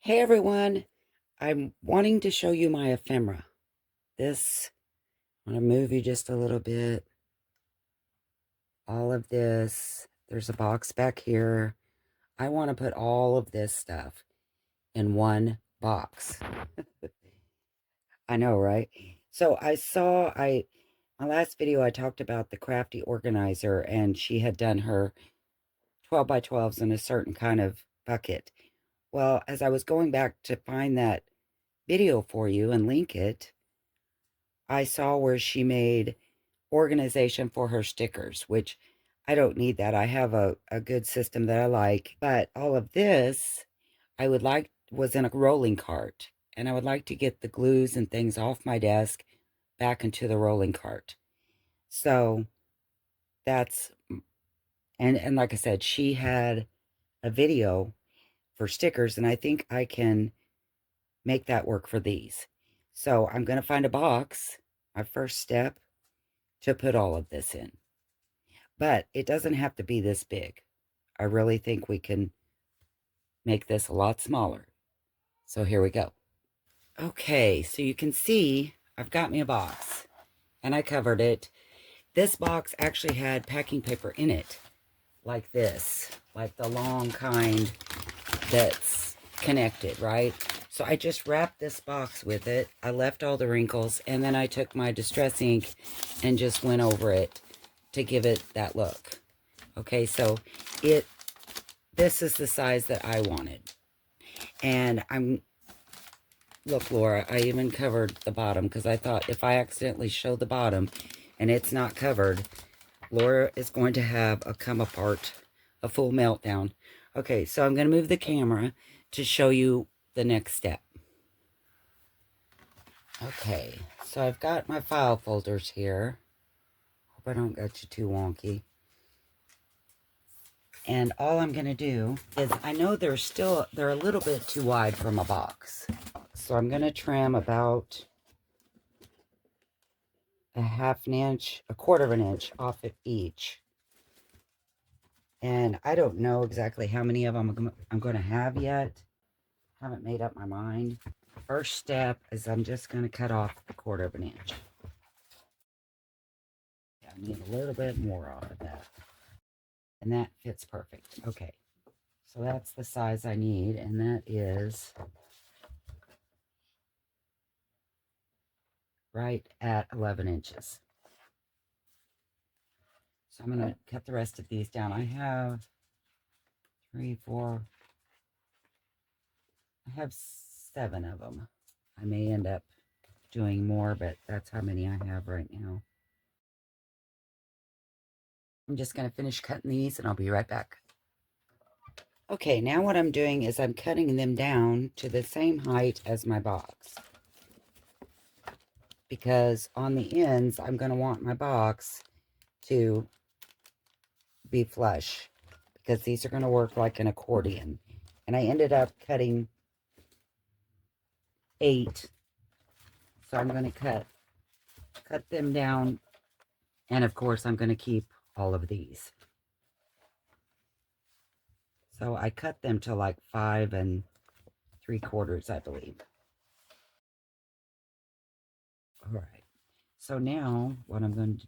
Hey everyone, I'm wanting to show you my ephemera. This, I'm going to move you just a little bit. All of this, there's a box back here. I want to put all of this stuff in one box. I know, right? So my last video I talked about the Crafty Organizer, and she had done her 12 by 12s in a certain kind of bucket. Well, as I was going back to find that video for you and link it, I saw where she made organization for her stickers, which I don't need that. I have a good system that I like. But all of this was in a rolling cart. And I would like to get the glues and things off my desk back into the rolling cart. So that's, and like I said, she had a video for stickers, and I think I can make that work for these. So I'm going to find a box, my first step, to put all of this in. But it doesn't have to be this big. I really think we can make this a lot smaller. So here we go. Okay, so you can see I've got me a box and I covered it. This box actually had packing paper in it, like this, like the long kind that's connected, right? So I just wrapped this box with it. I left all the wrinkles, and then I took my distress ink and just went over it to give it that look. Okay, so this is the size that I wanted. And look, Laura, I even covered the bottom because I thought if I accidentally show the bottom and it's not covered, Laura is going to have a come apart, a full meltdown. Okay, so I'm going to move the camera to show you the next step. Okay, so I've got my file folders here. Hope I don't get you too wonky. And all I'm going to do is, I know they're a little bit too wide from a box. So I'm going to trim about a half an inch, a quarter of an inch off of each. And I don't know exactly how many of them I'm going to have yet. Haven't made up my mind. First step is I'm just going to cut off a quarter of an inch. Yeah, I need a little bit more off of that. And that fits perfect. Okay, so that's the size I need, and that is right at 11 inches. So I'm going to cut the rest of these down. I have 3, 4, I have 7 of them. I may end up doing more, but that's how many I have right now. I'm just going to finish cutting these, and I'll be right back. Okay, now what I'm doing is I'm cutting them down to the same height as my box. Because on the ends, I'm going to want my box to be flush. Because these are going to work like an accordion. And I ended up cutting 8. So I'm going to cut them down. And of course, I'm going to keep all of these. So I cut them to like 5 3/4, I believe. All right. So now what I'm going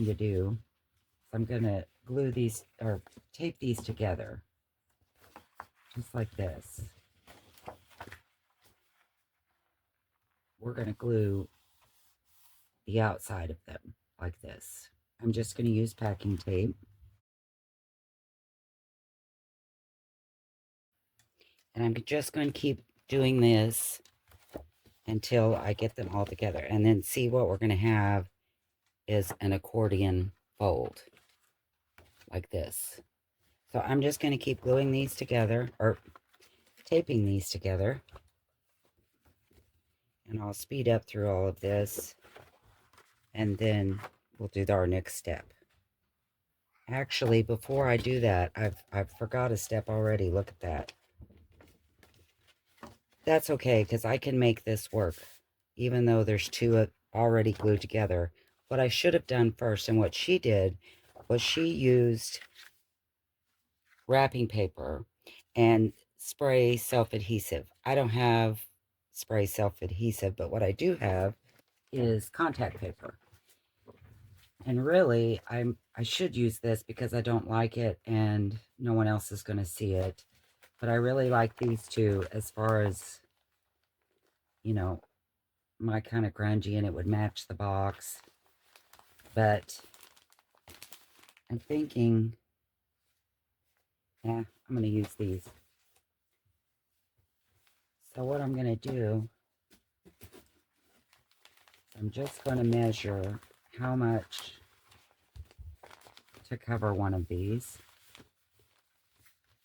to do is I'm going to glue these, or tape these together, just like this. We're going to glue the outside of them like this. I'm just going to use packing tape. And I'm just going to keep doing this until I get them all together. And then see, what we're going to have is an accordion fold like this. So I'm just going to keep gluing these together, or taping these together. And I'll speed up through all of this. And then we'll do our next step. Actually, before I do that, I've forgot a step already. Look at that. That's okay, because I can make this work, even though there's 2 already glued together. What I should have done first, and what she did, was she used wrapping paper, and spray self-adhesive. I don't have spray self-adhesive, but what I do have is contact paper. And really, I should use this because I don't like it and no one else is going to see it. But I really like these two as far as, you know, my kind of grungy, and it would match the box. But I'm thinking, yeah, I'm going to use these. So what I'm going to do, I'm just going to measure how much to cover one of these.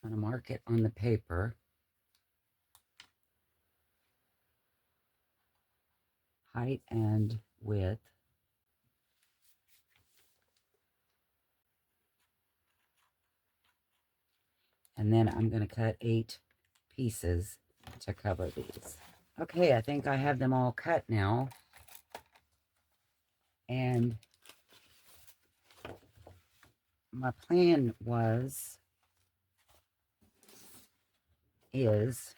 I'm going to mark it on the paper. Height and width. And then I'm going to cut 8 pieces to cover these. Okay, I think I have them all cut now. And my plan is,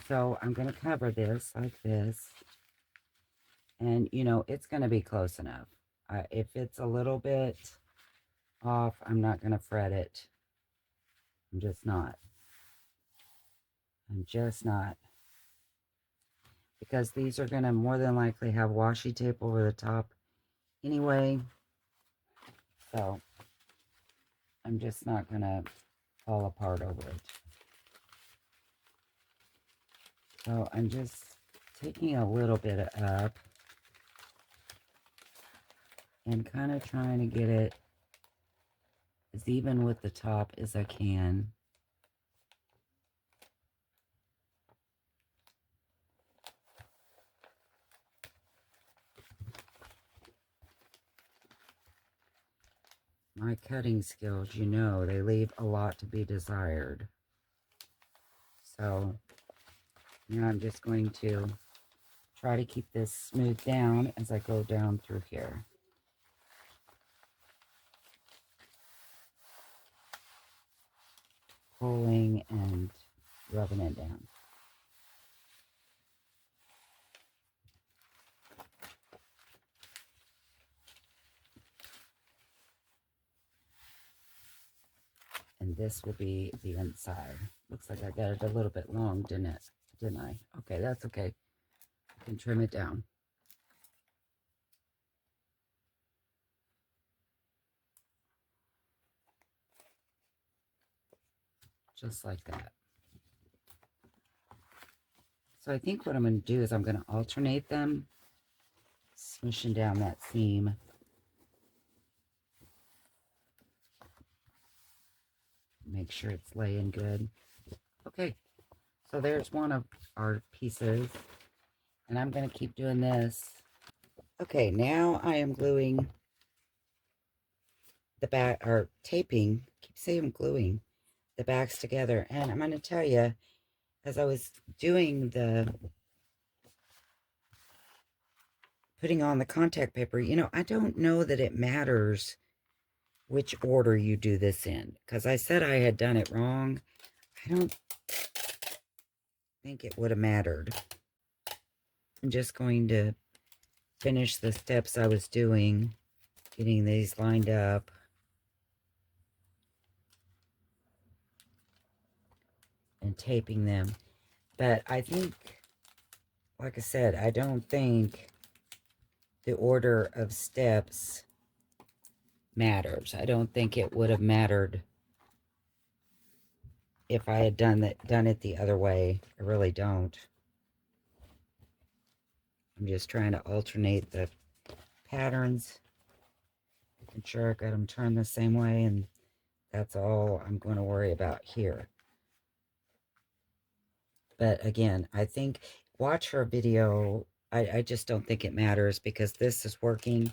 so I'm going to cover this like this. And, you know, it's going to be close enough. If it's a little bit off, I'm not going to fret it. I'm just not. Because these are going to more than likely have washi tape over the top anyway. So I'm just not going to fall apart over it. So I'm just taking a little bit up and kind of trying to get it as even with the top as I can. My cutting skills, you know, they leave a lot to be desired. So now I'm just going to try to keep this smooth down as I go down through here. Pulling and rubbing it down. And this will be the inside. Looks like I got it a little bit long, didn't I? Okay, that's okay. I can trim it down. Just like that. So I think what I'm going to do is I'm going to alternate them, smooshing down that seam. Make sure it's laying good. Okay, so there's one of our pieces, and I'm going to keep doing this. Okay, now I am gluing the back, or taping, keep saying gluing the backs together. And I'm going to tell you, as I was doing the putting on the contact paper, you know, I don't know that it matters which order you do this in, because I said I had done it wrong. I don't think it would have mattered. I'm just going to finish the steps I was doing, getting these lined up. And taping them. But I think, like I said, I don't think the order of steps matters. I don't think it would have mattered if I had done it the other way. I really don't. I'm just trying to alternate the patterns. Making sure I got them turned the same way, and that's all I'm going to worry about here. But again, I think, watch her video. I just don't think it matters because this is working.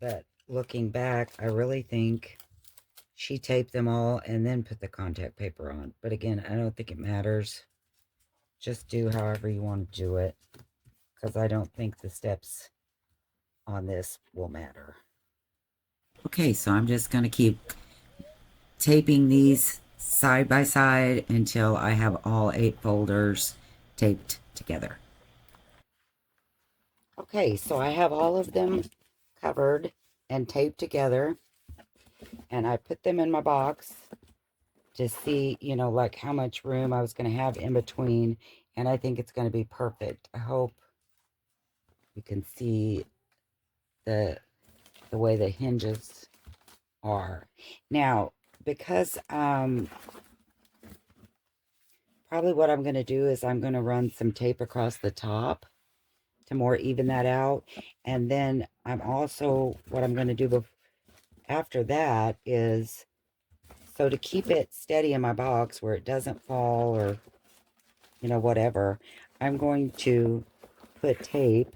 But looking back, I really think she taped them all and then put the contact paper on. But again, I don't think it matters. Just do however you want to do it, because I don't think the steps on this will matter. Okay, so I'm just going to keep taping these side by side until I have all 8 folders taped together. Okay, so I have all of them covered and taped together, and I put them in my box to see, you know, like how much room I was going to have in between, and I think it's going to be perfect. I hope you can see the way the hinges are. Now, because probably what I'm going to do is I'm going to run some tape across the top to more even that out. And then I'm also, what I'm going to do after that is, so to keep it steady in my box where it doesn't fall or, you know, whatever, I'm going to put tape.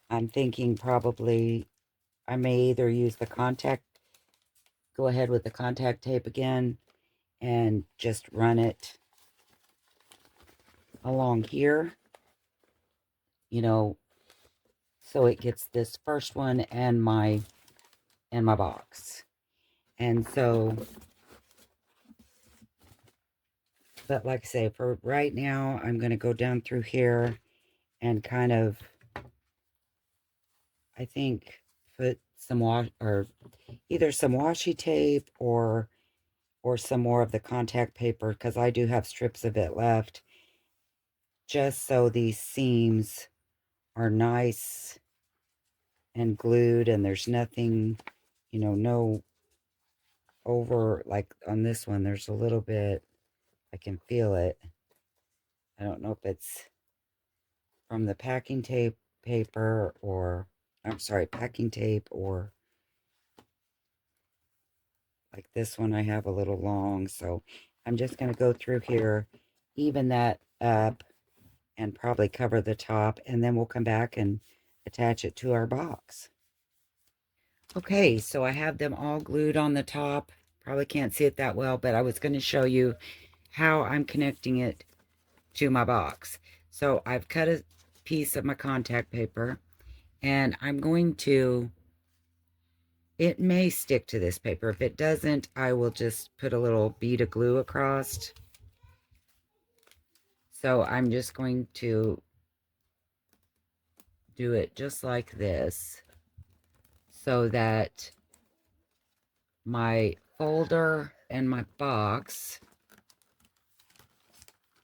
I'm thinking probably I may either use the go ahead with the contact tape again and just run it along here, you know, so it gets this first one and my box. And so, but like I say, for right now, I'm going to go down through here and kind of, I think, put some or either some washi tape or some more of the contact paper, because I do have strips of it left, just so these seams are nice and glued and there's nothing, you know, no over, like on this one, there's a little bit, I can feel it. I don't know if it's from the packing tape paper or, I'm sorry, packing tape, or like this one I have a little long. So I'm just going to go through here, even that up, and probably cover the top, and then we'll come back and attach it to our box. Okay, so I have them all glued on the top. Probably can't see it that well, but I was going to show you how I'm connecting it to my box. So I've cut a piece of my contact paper, and I'm going to, it may stick to this paper. If it doesn't, I will just put a little bead of glue across. So I'm just going to do it just like this, so that my folder and my box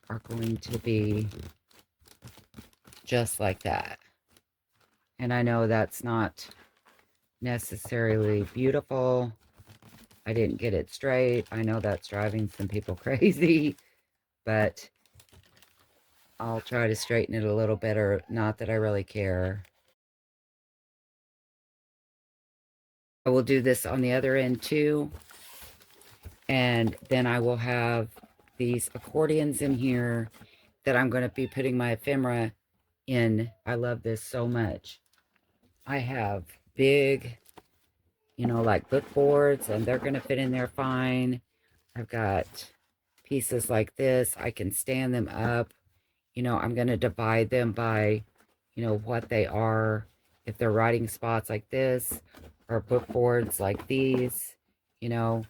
are going to be just like that. And I know that's not necessarily beautiful. I didn't get it straight. I know that's driving some people crazy, but I'll try to straighten it a little better. Not that I really care. I will do this on the other end too. And then I will have these accordions in here that I'm going to be putting my ephemera in. I love this so much. I have big, you know, like book boards, and they're going to fit in there fine. I've got pieces like this. I can stand them up. You know, I'm going to divide them by, you know, what they are. If they're writing spots like this, or book boards like these, you know,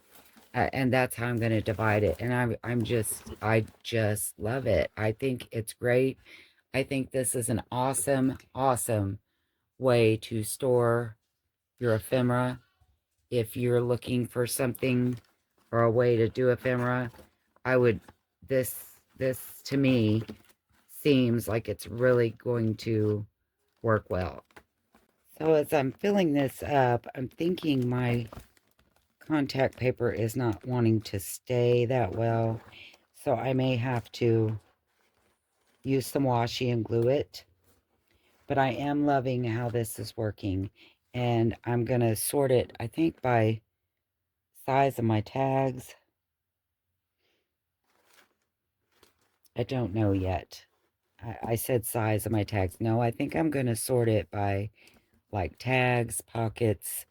and that's how I'm going to divide it. And I just love it. I think it's great. I think this is an awesome, awesome way to store your ephemera. If you're looking for something or a way to do ephemera, I would, this to me seems like it's really going to work well. So as I'm filling this up, I'm thinking my contact paper is not wanting to stay that well. So I may have to use some washi and glue it. But I am loving how this is working. And I'm going to sort it, I think, by size of my tags. I don't know yet. I said size of my tags. No, I think I'm going to sort it by like tags, pockets,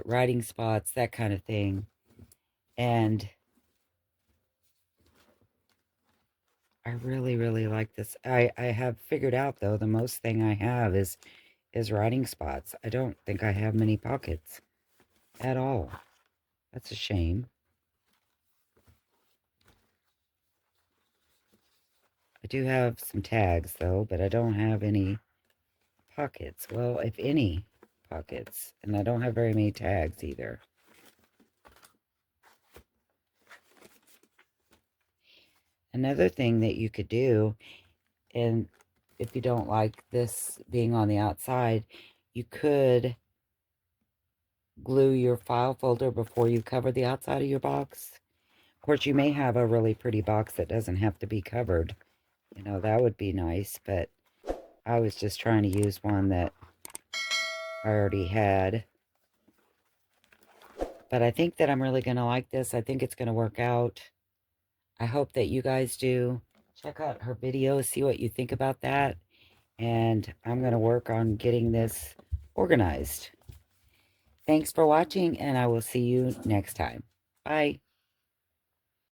writing spots, that kind of thing. And I really, really like this. I have figured out, though, the most thing I have is writing spots. I don't think I have many pockets at all. That's a shame. I do have some tags, though, but I don't have any pockets. Well, if any pockets. And I don't have very many tags either. Another thing that you could do, and if you don't like this being on the outside, you could glue your file folder before you cover the outside of your box. Of course, you may have a really pretty box that doesn't have to be covered. You know, that would be nice, but I was just trying to use one that I already had. But I think that I'm really going to like this. I think it's going to work out. I hope that you guys do. Check out her video, see what you think about that. And I'm going to work on getting this organized. Thanks for watching, and I will see you next time. Bye.